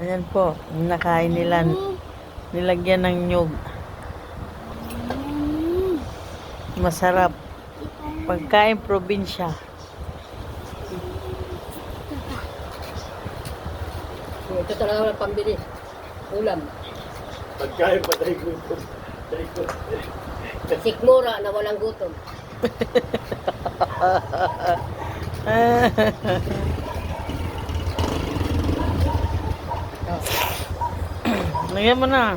Ayan po, nakain nila. Nilagyan ng nyug. Masarap. Pagkain probinsya. Ito talaga wala pambili. Ulam. Pagkain pa tayo gutom. Sikmura na walang gutom. Lagyan mo na.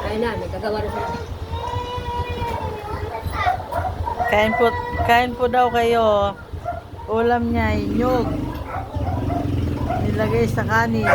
Ayun na, nagkagawa na sila. Kain po daw kayo. Ulam niya ay nyug. Nilagay sa kanin.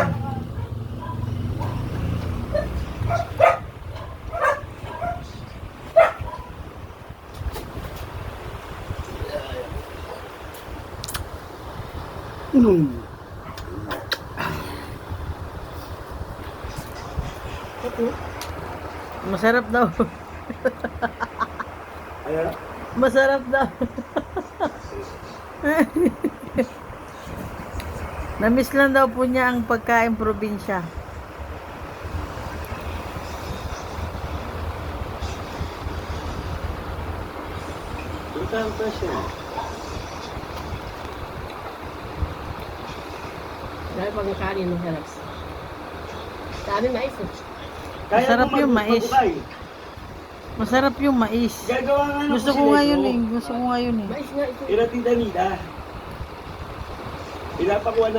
Masarap daw. Ayan. Masarap daw. Namiss lang daw po niya ang pagkain probinsya. Ito ang presyo. Dahil pag nakanin mo sarap. Sa amin mais eh. Masarap yung mais. Masarap yung mais. Gagawa nga ng Gusto ko ngayon eh. Gusto ko ngayon eh. Mais nga ito. Iratida nila. Pinapakuha